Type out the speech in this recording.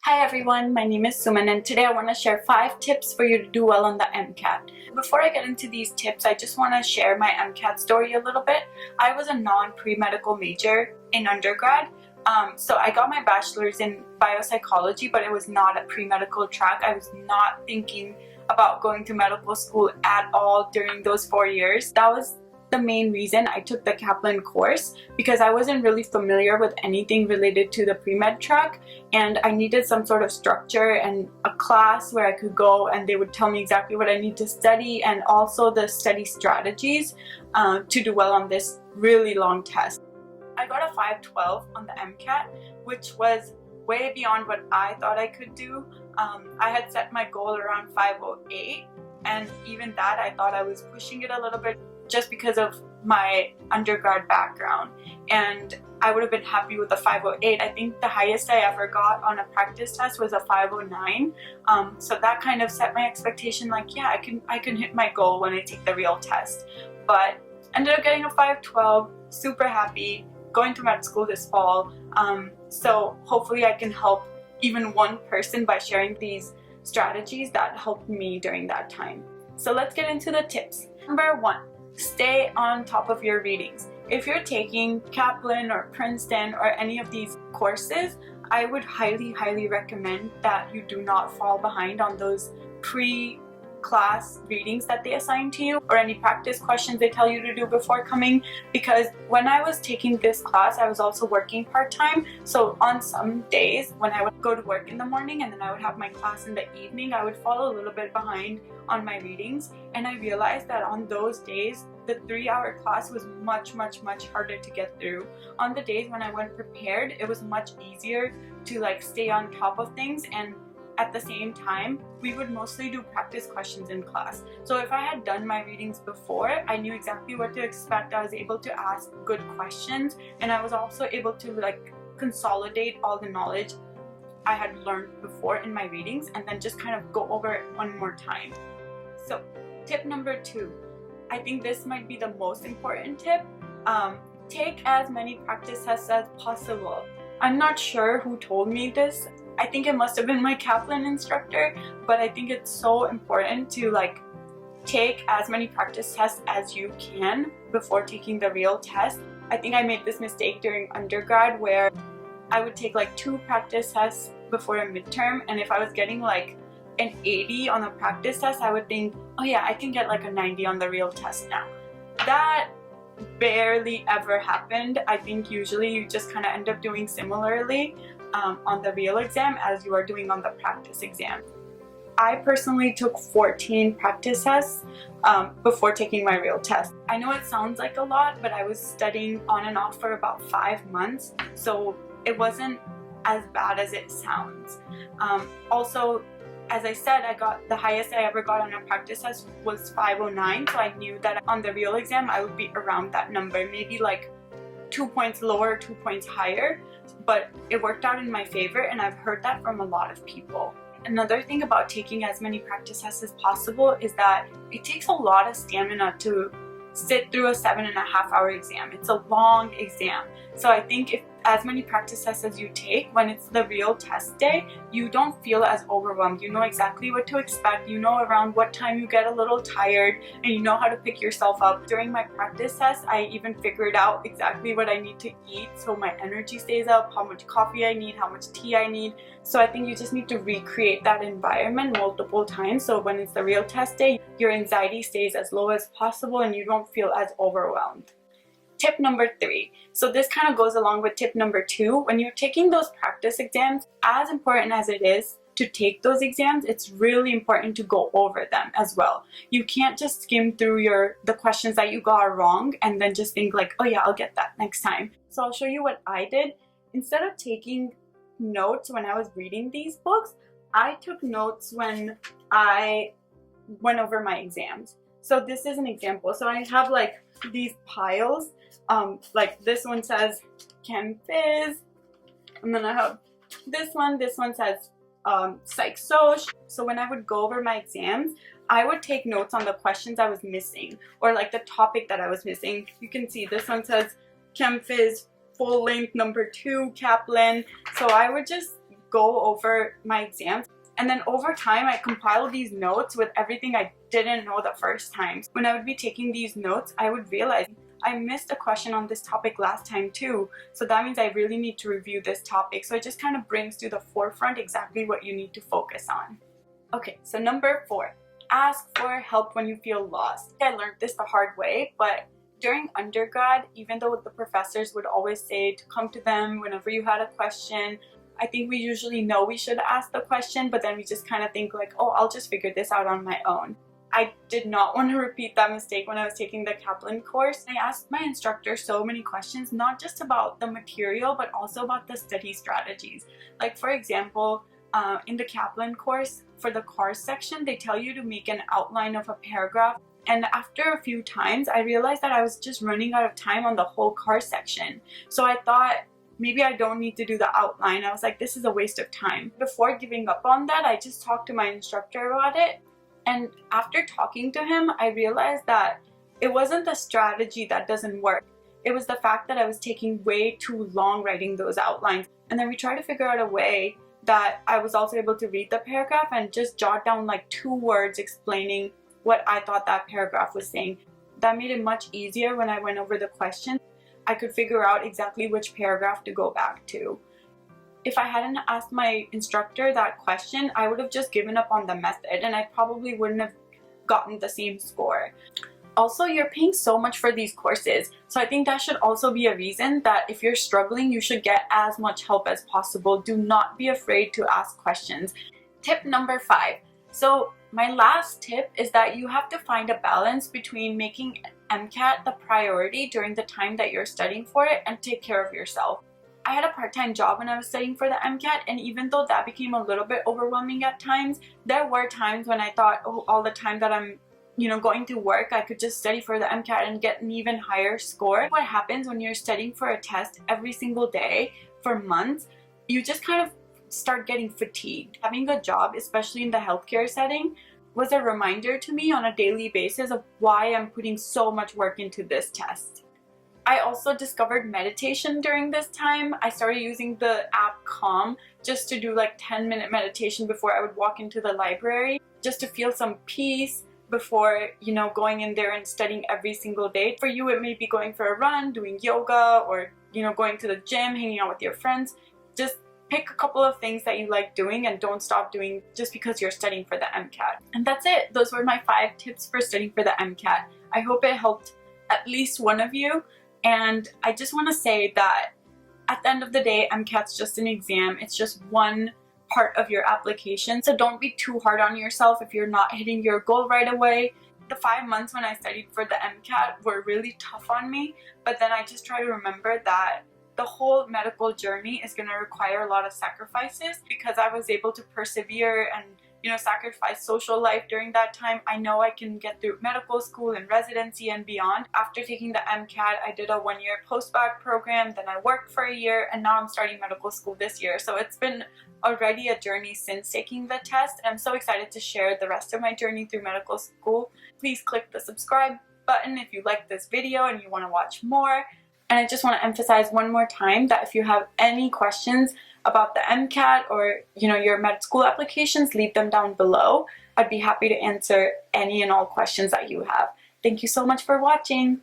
Hi everyone, my name is Suman and today I want to share 5 tips for you to do well on the MCAT. Before I get into these tips, I just want to share my MCAT story a little bit. I was a non-pre-medical major in undergrad, so I got my bachelor's in biopsychology, but it was not a pre-medical track. I was not thinking about going to medical school at all during those 4 years. That was the main reason I took the Kaplan course, because I wasn't really familiar with anything related to the pre-med track, and I needed some sort of structure and a class where I could go and they would tell me exactly what I need to study and also the study strategies to do well on this really long test. I got a 512 on the MCAT, which was way beyond what I thought I could do. I had set my goal around 508, and even that I thought I was pushing it a little bit just because of my undergrad background, and I would have been happy with a 508. I think the highest I ever got on a practice test was a 509, so that kind of set my expectation, like, yeah, I can hit my goal when I take the real test. But ended up getting a 512, super happy, going to med school this fall, so hopefully I can help even one person by sharing these strategies that helped me during that time. So let's get into the tips. Number 1, stay on top of your readings. If you're taking Kaplan or Princeton or any of these courses, I would highly recommend that you do not fall behind on those pre-class readings that they assign to you or any practice questions they tell you to do before coming, because when I was taking this class I was also working part-time, so on some days when I would go to work in the morning and then I would have my class in the evening, I would fall a little bit behind on my readings, and I realized that on those days the 3-hour class was much harder to get through. On the days when I went prepared, it was much easier to stay on top of things, and at the same time we would mostly do practice questions in class. So if I had done my readings before, I knew exactly what to expect. I was able to ask good questions, and I was also able to consolidate all the knowledge I had learned before in my readings and then just kind of go over it one more time. So tip number 2, I think this might be the most important tip. Take as many practice tests as possible. I'm not sure who told me this. I think it must have been my Kaplan instructor, but I think it's so important to take as many practice tests as you can before taking the real test. I think I made this mistake during undergrad where I would take 2 practice tests before a midterm, and if I was getting an 80 on a practice test, I would think, oh yeah, I can get a 90 on the real test now. That barely ever happened. I think usually you just kind of end up doing similarly on the real exam as you are doing on the practice exam. I personally took 14 practice tests before taking my real test. I know it sounds like a lot, but I was studying on and off for about 5 months, so it wasn't as bad as it sounds. Also, as I said, I got the highest I ever got on a practice test was 509, so I knew that on the real exam I would be around that number, maybe 2 points lower, 2 points higher, but it worked out in my favor, and I've heard that from a lot of people. Another thing about taking as many practice tests as possible is that it takes a lot of stamina to sit through a 7.5-hour exam. It's a long exam. So I think if as many practice tests as you take, when it's the real test day, you don't feel as overwhelmed. You know exactly what to expect. You know around what time you get a little tired, and you know how to pick yourself up. During my practice test, I even figured out exactly what I need to eat so my energy stays up, how much coffee I need, how much tea I need. So I think you just need to recreate that environment multiple times, so when it's the real test day, your anxiety stays as low as possible and you don't feel as overwhelmed. Tip number 3. So this kind of goes along with tip number 2. When you're taking those practice exams, as important as it is to take those exams, it's really important to go over them as well. You can't just skim through the questions that you got wrong and then just think oh yeah, I'll get that next time. So I'll show you what I did. Instead of taking notes when I was reading these books, I took notes when I went over my exams. So this is an example. So I have these piles. This one says Chem Phys, and then I have this one says Psych Soc. So when I would go over my exams, I would take notes on the questions I was missing or the topic that I was missing. You can see this one says Chem Phys full length number 2 Kaplan. So I would just go over my exams. And then over time, I compiled these notes with everything I didn't know the first time. When I would be taking these notes, I would realize I missed a question on this topic last time too. So that means I really need to review this topic. So it just kind of brings to the forefront exactly what you need to focus on. Okay, so number 4, ask for help when you feel lost. I learned this the hard way, but during undergrad, even though the professors would always say to come to them whenever you had a question, I think we usually know we should ask the question, but then we just kind of think like, oh, I'll just figure this out on my own. I did not want to repeat that mistake when I was taking the Kaplan course. I asked my instructor so many questions, not just about the material, but also about the study strategies. Like for example, in the Kaplan course, for the cars section, they tell you to make an outline of a paragraph. And after a few times, I realized that I was just running out of time on the whole car section. So I thought, maybe I don't need to do the outline. I was like, this is a waste of time. Before giving up on that, I just talked to my instructor about it. And after talking to him, I realized that it wasn't the strategy that doesn't work. It was the fact that I was taking way too long writing those outlines. And then we tried to figure out a way that I was also able to read the paragraph and just jot down like 2 words explaining what I thought that paragraph was saying. That made it much easier when I went over the question. I could figure out exactly which paragraph to go back to. If I hadn't asked my instructor that question, I would have just given up on the method and I probably wouldn't have gotten the same score. Also, you're paying so much for these courses, so I think that should also be a reason that if you're struggling, you should get as much help as possible. Do not be afraid to ask questions. Tip number 5. So my last tip is that you have to find a balance between making MCAT the priority during the time that you're studying for it and take care of yourself. I had a part-time job when I was studying for the MCAT, and even though that became a little bit overwhelming at times, there were times when I thought, oh, all the time that I'm going to work, I could just study for the MCAT and get an even higher score. What happens when you're studying for a test every single day for months, you just kind of start getting fatigued. Having a job, especially in the healthcare setting, was a reminder to me on a daily basis of why I'm putting so much work into this test. I also discovered meditation during this time. I started using the app Calm just to do like 10-minute meditation before I would walk into the library, just to feel some peace before, going in there and studying every single day. For you, it may be going for a run, doing yoga, or, going to the gym, hanging out with your friends. Just pick a couple of things that you like doing and don't stop doing just because you're studying for the MCAT. And that's it. Those were my 5 tips for studying for the MCAT. I hope it helped at least one of you. And I just want to say that at the end of the day, MCAT's just an exam. It's just one part of your application. So don't be too hard on yourself if you're not hitting your goal right away. The 5 months when I studied for the MCAT were really tough on me, but then I just try to remember that the whole medical journey is going to require a lot of sacrifices. Because I was able to persevere and sacrifice social life during that time, I know I can get through medical school and residency and beyond. After taking the MCAT, I did a 1-year post-bac program, then I worked for a year, and now I'm starting medical school this year. So it's been already a journey since taking the test, and I'm so excited to share the rest of my journey through medical school. Please click the subscribe button if you like this video and you want to watch more. And I just want to emphasize one more time that if you have any questions about the MCAT or your med school applications, leave them down below. I'd be happy to answer any and all questions that you have. Thank you so much for watching.